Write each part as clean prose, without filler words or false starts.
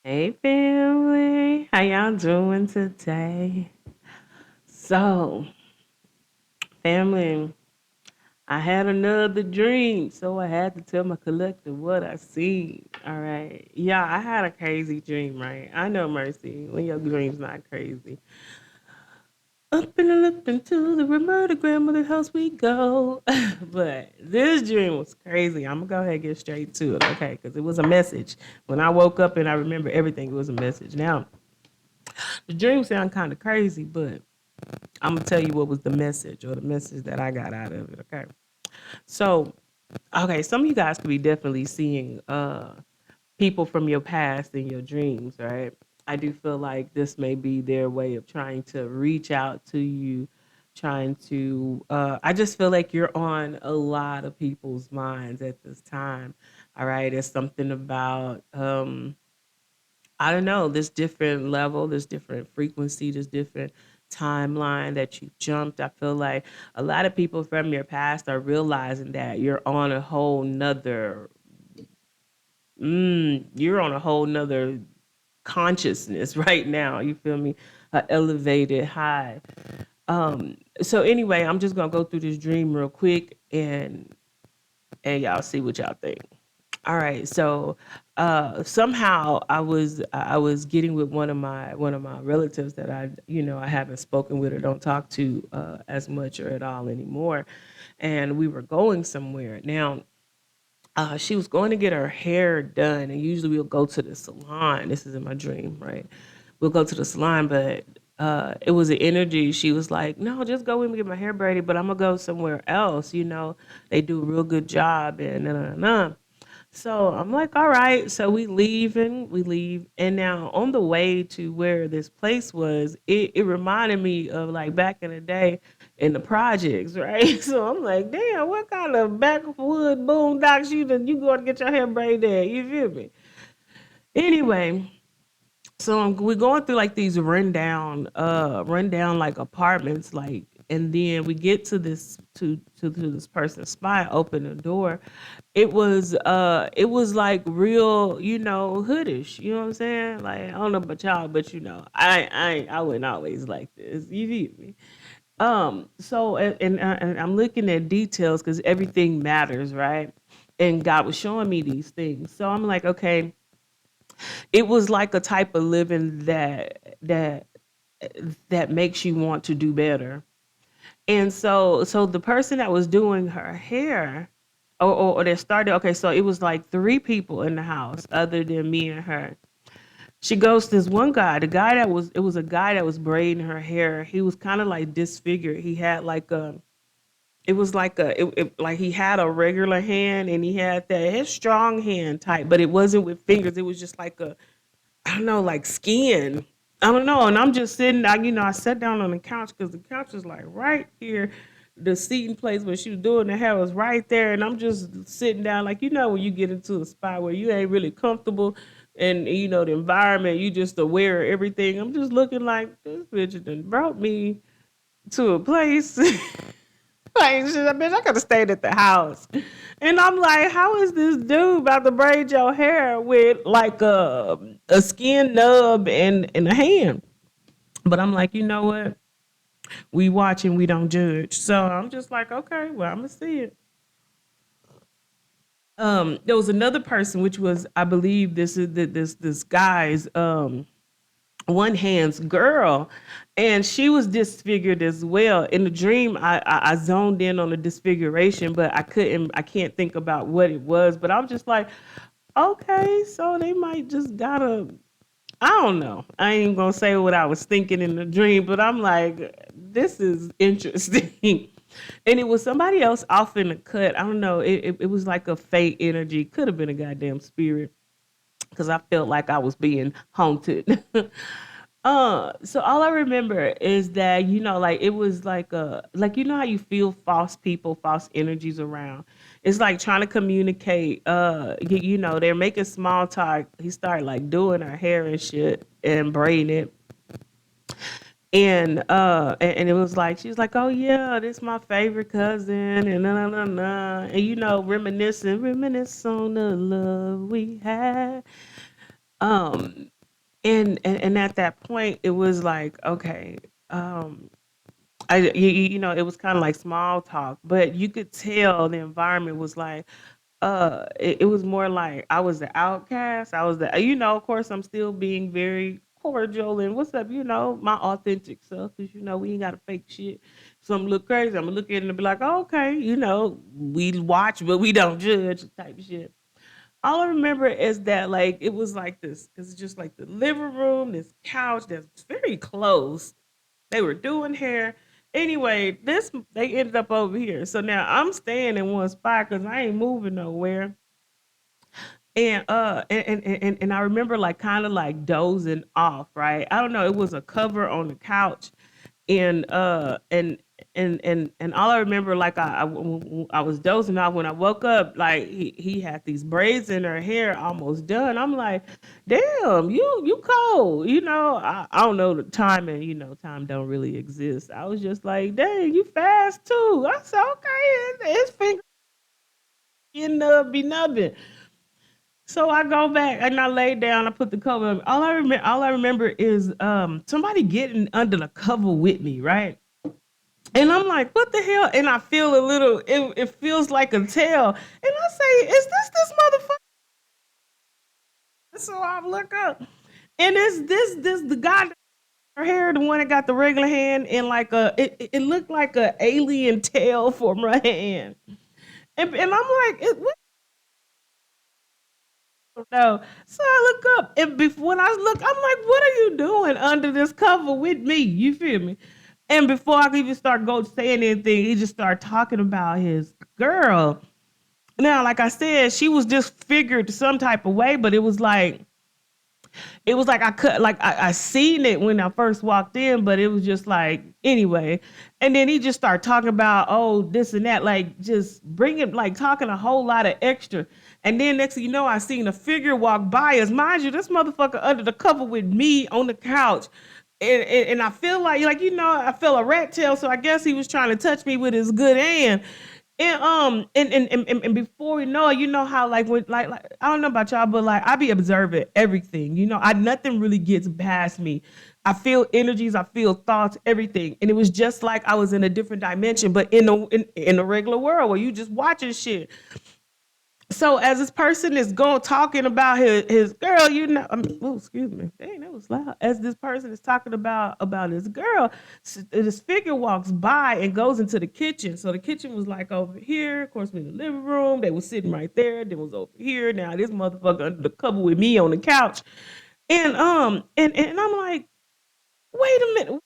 Hey family, how y'all doing today? So, family, I had another dream, so I had to tell my collective what I seen. All right, yeah, I had a crazy dream, right? I know, Mercy, when your dream's not crazy. Up into the remote grandmother house we go. But this dream was crazy. I'm gonna go ahead and get straight to it, okay? Because it was a message. When I woke up and I remember everything, it was a message. Now, the dream sound kind of crazy, but I'm gonna tell you what was the message or the message that I got out of it. Okay. So, okay, some of you guys could be definitely seeing people from your past in your dreams, right? I do feel like this may be their way of trying to reach out to you, trying to I just feel like you're on a lot of people's minds at this time. All right. It's something about I don't know, this different level, this different frequency, this different timeline that you jumped. I feel like a lot of people from your past are realizing that you're on a whole nother consciousness right now. You feel me? A elevated high. So anyway, I'm just gonna go through this dream real quick and y'all see what y'all think. All right. So somehow I was getting with one of my relatives that I haven't spoken with or don't talk to as much or at all anymore, and we were going somewhere. Now she was going to get her hair done, and usually we'll go to the salon. This is in my dream, right? We'll go to the salon, but it was an energy. She was like, "No, just go with me get my hair braided, but I'm gonna go somewhere else. They do a real good job." And so I'm like, all right. So we leave. And now on the way to where this place was, it reminded me of like back in the day in the projects, right? So I'm like, damn, what kind of backwood boondocks you going to get your hair braided at? You feel me? Anyway, so we're going through like these rundown like apartments, like, and then we get to to this person's spot, open the door. It was like real, hoodish. You know what I'm saying? Like I don't know about y'all, but I wouldn't always like this. You feel me? So and I'm looking at details because everything matters, right? And God was showing me these things, so I'm like, okay, it was like a type of living that makes you want to do better. And so the person that was doing her hair or that started, okay, so it was like three people in the house other than me and her. She goes to this one guy, it was a guy that was braiding her hair. He was kind of like disfigured. He had like a it was like like he had a regular hand and he had his strong hand type, but it wasn't with fingers. It was just like I don't know, like skin. I don't know. And I'm just sitting, I sat down on the couch because the couch was like right here. The seating place where she was doing the hair was right there. And I'm just sitting down, like, when you get into a spot where you ain't really comfortable and, the environment, you just aware of everything. I'm just looking like this bitch done brought me to a place. Like, shit, bitch, I could have stayed at the house. And I'm like, how is this dude about to braid your hair with like a skin nub and a hand? But I'm like, you know what? We watch and we don't judge. So I'm just like, okay, well, I'm gonna see it. There was another person, which was, I believe, this guy's one hand's girl, and she was disfigured as well. In the dream, I zoned in on the disfiguration, but I can't think about what it was. But I'm just like, okay, so they might just gotta, I don't know. I ain't gonna say what I was thinking in the dream, but I'm like, this is interesting. And it was somebody else off in the cut. I don't know. It was like a fate energy. Could have been a goddamn spirit because I felt like I was being haunted. So all I remember is that, like it was like how you feel false people, false energies around. It's like trying to communicate. They're making small talk. He started like doing her hair and shit and braiding it. And it was like she was like, "Oh yeah, this is my favorite cousin," and and reminiscing, reminisce on the love we had. And at that point, it was like, okay, um, you know, it was kind of like small talk, but you could tell the environment was like, it was more like I was the outcast. I was the, you know, of course, I'm still being very cordial and what's up, you know, my authentic self, because you know we ain't got to fake shit. Something look crazy, I'm gonna look at it and be like, oh, okay, you know, we watch but we don't judge type shit. All I remember is that like it was like this. It's just like the living room, this couch that's very close. They were doing hair. Anyway, this they ended up over here. So now I'm staying in one spot because I ain't moving nowhere. And I remember like kind of like dozing off, right? I don't know, it was a cover on the couch and all I remember, like I was dozing off when I woke up. Like he had these braids in her hair, almost done. I'm like, damn, you cold, you know. I don't know the time, and you know, time don't really exist. I was just like, dang, you fast too. I said, okay, his finger getting be nubbing. So I go back and I lay down. I put the cover up. All I remember is somebody getting under the cover with me, right? And I'm like, what the hell? And I feel a little, it feels like a tail. And I say, is this motherfucker? So I look up. And it's this the guy that her hair, the one that got the regular hand, and like it looked like a alien tail from her hand. And I'm like, what no. So I look up and before when I look, I'm like, what are you doing under this cover with me? You feel me? And before I could even start go saying anything, he just started talking about his girl. Now, like I said, she was just figured some type of way, but it was like I could like I seen it when I first walked in, but it was just like anyway. And then he just started talking about oh this and that, like just bringing like talking a whole lot of extra. And then next thing you know, I seen a figure walk by us. Mind you, this motherfucker under the cover with me on the couch. And I feel like you know I feel a rat tail, so I guess he was trying to touch me with his good hand. And before we know it, you know how like when like I don't know about y'all, but like I be observing everything. You know, I nothing really gets past me. I feel energies, I feel thoughts, everything. And it was just like I was in a different dimension, but in a regular world where you just watching shit. So as this person is going talking about his girl, you know, oh, excuse me, dang, that was loud. As this person is talking about his girl, this figure walks by and goes into the kitchen. So the kitchen was like over here. Of course, we in the living room. They was sitting right there. Then was over here. Now this motherfucker under the cover with me on the couch, and I'm like, wait a minute,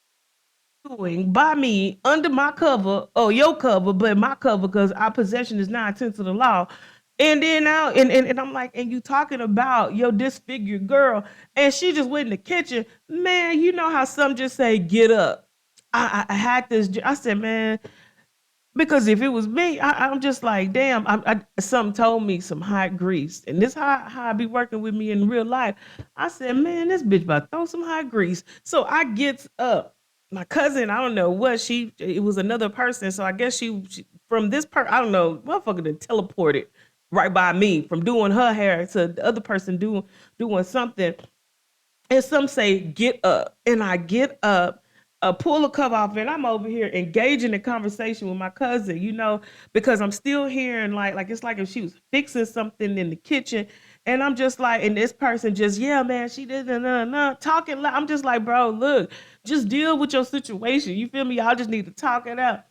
doing by me under my cover or your cover, but my cover because our possession is 9 tenths of the law. And then now, and I'm like, and you talking about your disfigured girl, and she just went in the kitchen. Man, you know how some just say, get up. I had this, I said, man, because if it was me, I'm just like, damn, something told me some hot grease. And this how I be working with me in real life. I said, man, this bitch about to throw some hot grease. So I gets up. My cousin, I don't know what it was another person. So I guess she from this I don't know, motherfucker that teleported right by me from doing her hair to the other person doing something. And some say get up, and I get up, pull a cover off, and I'm over here engaging in conversation with my cousin, you know, because I'm still hearing like it's like if she was fixing something in the kitchen, and I'm just like, and this person just yeah, man, she did talking loud. I'm just like, bro, look, just deal with your situation. You feel me? Y'all just need to talk it out.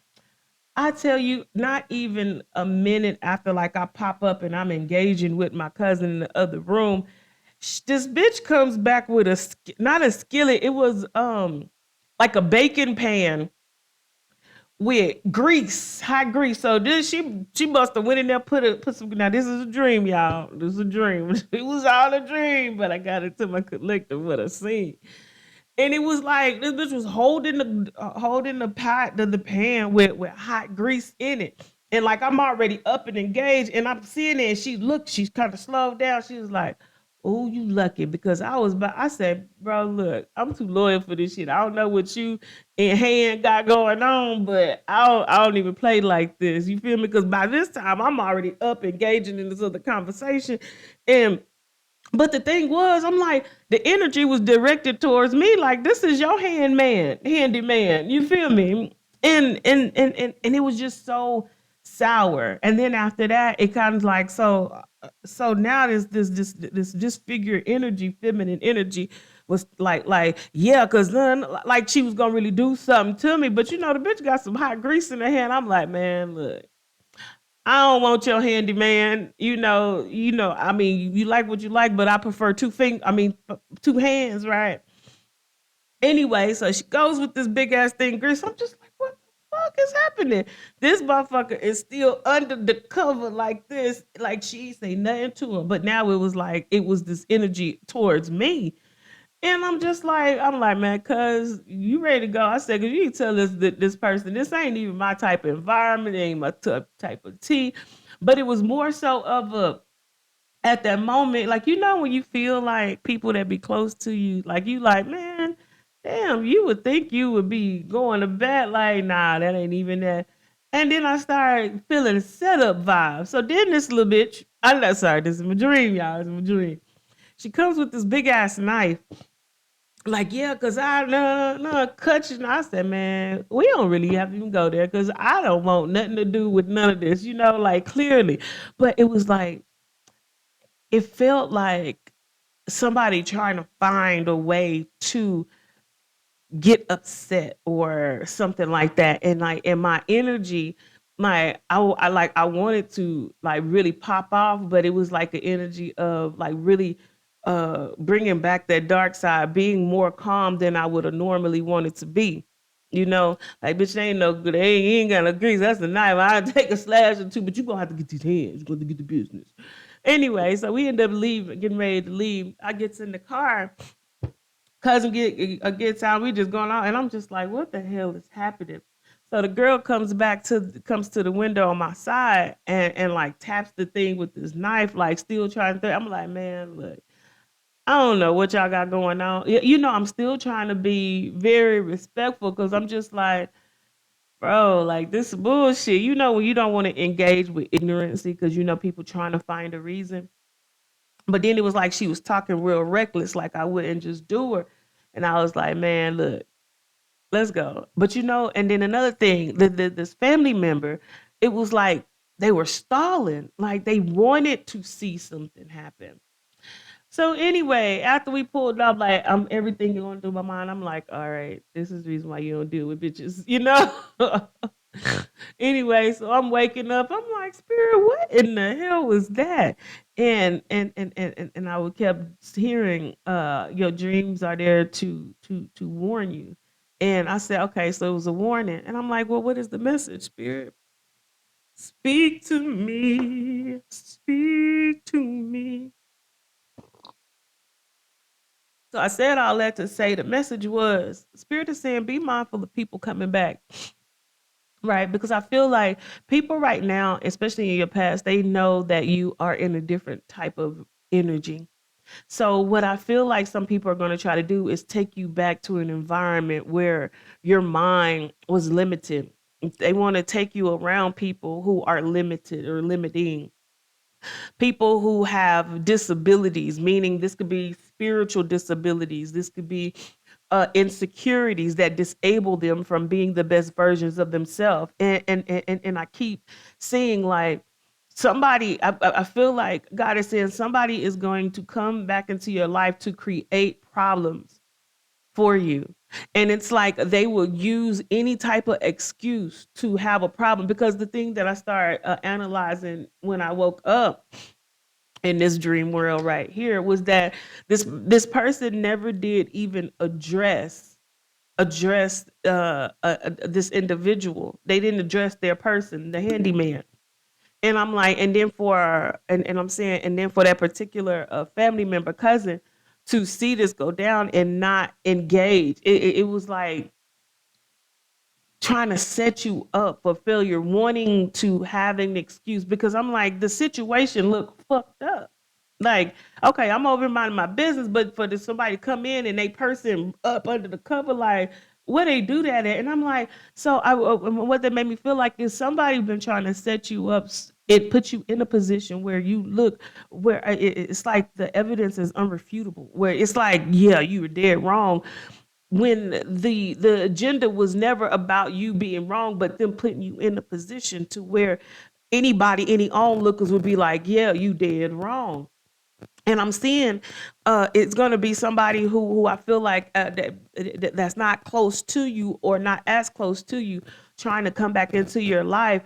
I tell you, not even a minute after like I pop up and I'm engaging with my cousin in the other room, this bitch comes back with not a skillet, it was like a baking pan with grease, hot grease. So this she must have went in there, put some. Now this is a dream, y'all. This is a dream. It was all a dream, but I got it to my collective what I seen. And it was like this bitch was holding the pot, the pan with hot grease in it. And like I'm already up and engaged, and I'm seeing it. And she's kind of slowed down. She was like, "Oh, you lucky," because I said, "Bro, look, I'm too loyal for this shit. I don't know what you in hand got going on, but I don't even play like this. You feel me? Because by this time I'm already up engaging in this other conversation, and But the thing was, I'm like, the energy was directed towards me. Like, this is your handyman. You feel me? And it was just so sour. And then after that, it kind of like so now this disfigured energy, feminine energy was like yeah, cause then like she was gonna really do something to me. But you know, the bitch got some hot grease in her hand. I'm like, man, look, I don't want your handyman. I mean, you like what you like, but I prefer two hands, right? Anyway, so she goes with this big ass thing, Gris. I'm just like, what the fuck is happening? This motherfucker is still under the cover like this, like she say nothing to him. But now it was this energy towards me. And I'm like, man, cuz you ready to go? I said, cuz you can tell this person, this ain't even my type of environment, it ain't my type of tea. But it was more so of a at that moment, like when you feel like people that be close to you, like you like, man, damn, you would think you would be going to bed, like, nah, that ain't even that. And then I started feeling setup vibes. So then this little bitch, I'm not sorry, this is my dream, y'all. It's my dream. She comes with this big ass knife like, yeah, cause I no cut you. And I said, man, we don't really have to even go there because I don't want nothing to do with none of this, like clearly. But it was like it felt like somebody trying to find a way to get upset or something like that. And like in my energy, I wanted to like really pop off, but it was like an energy of like really bringing back that dark side, being more calm than I would have normally wanted to be. Like, bitch, they ain't no good. They ain't got no grease. That's the knife. I take a slash or two, but you gonna have to get these hands. You're gonna get the business. Anyway, so we end up getting ready to leave. I gets in the car, cousin gets out. We just going out, and I'm just like, what the hell is happening? So the girl comes to the window on my side and like taps the thing with this knife, like still trying to. I'm like, man, look, I don't know what y'all got going on. I'm still trying to be very respectful because I'm just like, bro, like this is bullshit. When you don't want to engage with ignorancy because people trying to find a reason. But then it was like she was talking real reckless, like I wouldn't just do her. And I was like, man, look, let's go. But and then another thing, this family member, it was like they were stalling, like they wanted to see something happen. So anyway, after we pulled up, like I'm everything going through my mind. I'm like, all right, this is the reason why you don't deal with bitches. Anyway, so I'm waking up. I'm like, Spirit, what in the hell was that? And I would kept hearing, your dreams are there to warn you. And I said, okay, so it was a warning. And I'm like, well, what is the message, Spirit? Speak to me. Speak to me. So I said all that to say the message was Spirit is saying, be mindful of people coming back. Right, because I feel like people right now, especially in your past, they know that you are in a different type of energy. So what I feel like some people are going to try to do is take you back to an environment where your mind was limited. They want to take you around people who are limited or limiting. People who have disabilities, meaning this could be spiritual disabilities, this could be insecurities that disable them from being the best versions of themselves. And I keep seeing like somebody, I feel like God is saying somebody is going to come back into your life to create problems for you. And it's like they will use any type of excuse to have a problem because the thing that I started analyzing when I woke up in this dream world right here was that this person never did even address this individual. They didn't address their person, the handyman. And I'm like, and then and I'm saying, and then for that particular family member, cousin, to see this go down and not engage, it was like trying to set you up for failure, wanting to have an excuse because I'm like, the situation looked fucked up. Like, okay, I'm over minding my business, but for somebody to come in and they person up under the cover, like, where they do that at? And I'm like, so what that made me feel like is somebody been trying to set you up. It puts you in a position where you look where it's like the evidence is unrefutable. Where it's like, yeah, you were dead wrong, when the agenda was never about you being wrong, but them putting you in a position to where anybody, any onlookers would be like, yeah, you dead wrong. And I'm seeing it's going to be somebody who I feel like that's not close to you or not as close to you, trying to come back into your life.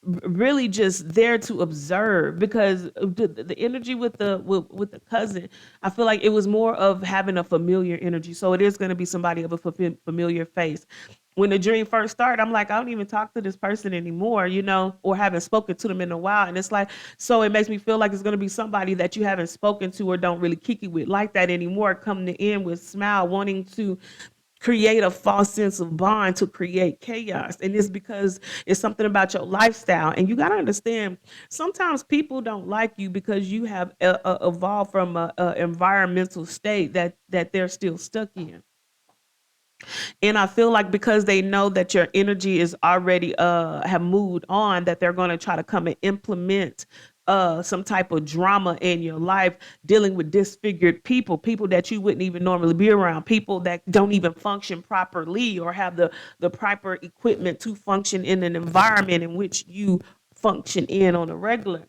Really just there to observe, because the energy with the cousin, I feel like it was more of having a familiar energy. So it is going to be somebody of a familiar face. When the dream first started, I'm like, I don't even talk to this person anymore, or haven't spoken to them in a while. And it's like, so it makes me feel like it's going to be somebody that you haven't spoken to or don't really kick it with like that anymore, coming in with smile, wanting to create a false sense of bond to create chaos. And it's because it's something about your lifestyle. And you got to understand, sometimes people don't like you because you have evolved from a environmental state that they're still stuck in. And I feel like because they know that your energy is already have moved on, that they're going to try to come and implement some type of drama in your life, dealing with disfigured people that you wouldn't even normally be around, people that don't even function properly or have the proper equipment to function in an environment in which you function in on a regular.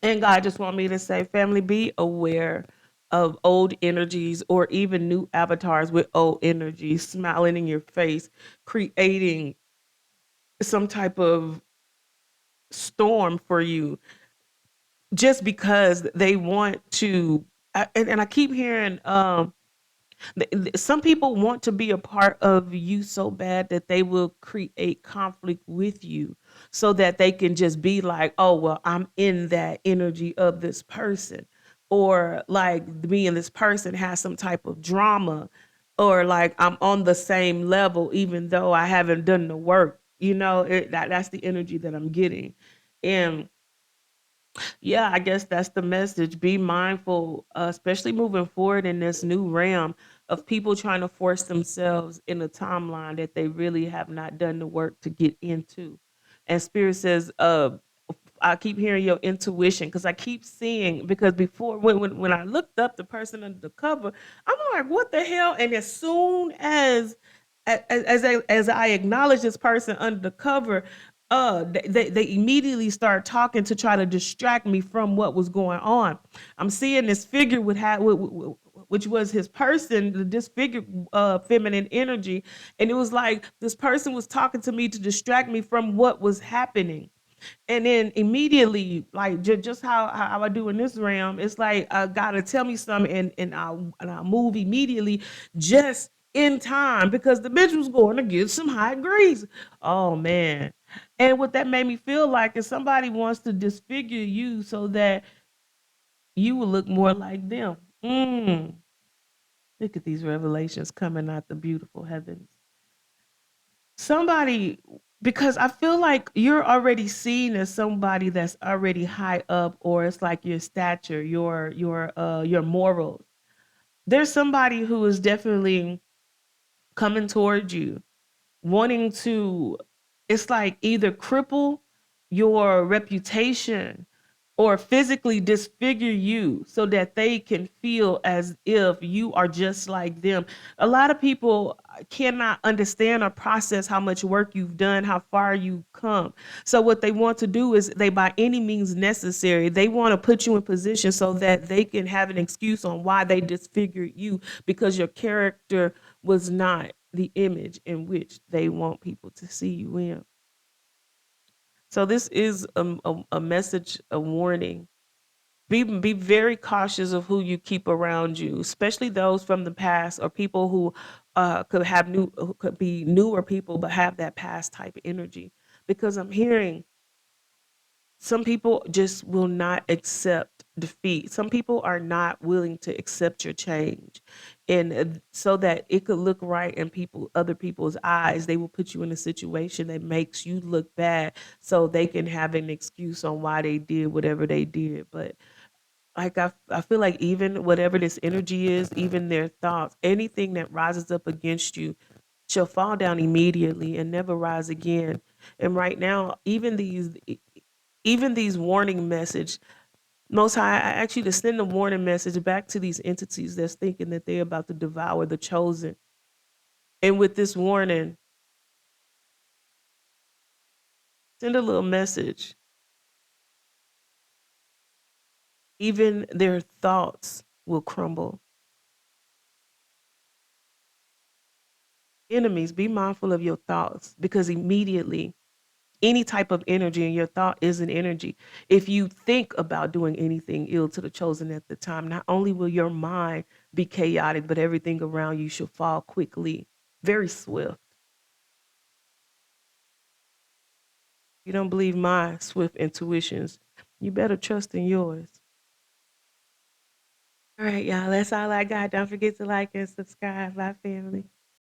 And God just want me to say, family, be aware of old energies or even new avatars with old energies smiling in your face, creating some type of storm for you just because they want to. And I keep hearing some people want to be a part of you so bad that they will create conflict with you so that they can just be like, oh, well, I'm in that energy of this person. Or like me and this person has some type of drama, or like I'm on the same level, even though I haven't done the work. That's the energy that I'm getting. And yeah, I guess that's the message. Be mindful, especially moving forward in this new realm of people trying to force themselves in a timeline that they really have not done the work to get into. And Spirit says, I keep hearing your intuition, because I keep seeing, because before when I looked up the person under the cover, I'm like, what the hell? And as soon as I acknowledge this person under the cover, they immediately start talking to try to distract me from what was going on. I'm seeing this figure which was his person, the disfigured feminine energy, and it was like this person was talking to me to distract me from what was happening. And then immediately, like just how I do in this realm, it's like gotta tell me something, and I move immediately, just in time, because the bitch was going to get some hot grease. Oh man. And what that made me feel like is somebody wants to disfigure you so that you will look more like them. Look at these revelations coming out the beautiful heavens. Somebody, because I feel like you're already seen as somebody that's already high up, or it's like your stature, your morals. There's somebody who is definitely coming towards you, wanting to, it's like either cripple your reputation or physically disfigure you so that they can feel as if you are just like them. A lot of people cannot understand or process how much work you've done, how far you've come. So what they want to do is, they by any means necessary, they want to put you in position so that they can have an excuse on why they disfigured you, because your character was not the image in which they want people to see you in. So this is a message, a warning. Be very cautious of who you keep around you, especially those from the past, or people who who could be newer people but have that past type of energy. Because I'm hearing some people just will not accept defeat. Some people are not willing to accept your change. And so that it could look right in other people's eyes, they will put you in a situation that makes you look bad so they can have an excuse on why they did whatever they did. But Like I feel like even whatever this energy is, even their thoughts, anything that rises up against you shall fall down immediately and never rise again. And right now, even these warning message, Most High, I ask you to send a warning message back to these entities that's thinking that they're about to devour the chosen. And with this warning, send a little message. Even their thoughts will crumble. Enemies, be mindful of your thoughts because immediately any type of energy in your thought is an energy. If you think about doing anything ill to the chosen at the time, not only will your mind be chaotic, but everything around you shall fall quickly, very swift. You don't believe my swift intuitions, you better trust in yours. All right, y'all, that's all I got. Don't forget to like and subscribe. Bye, family.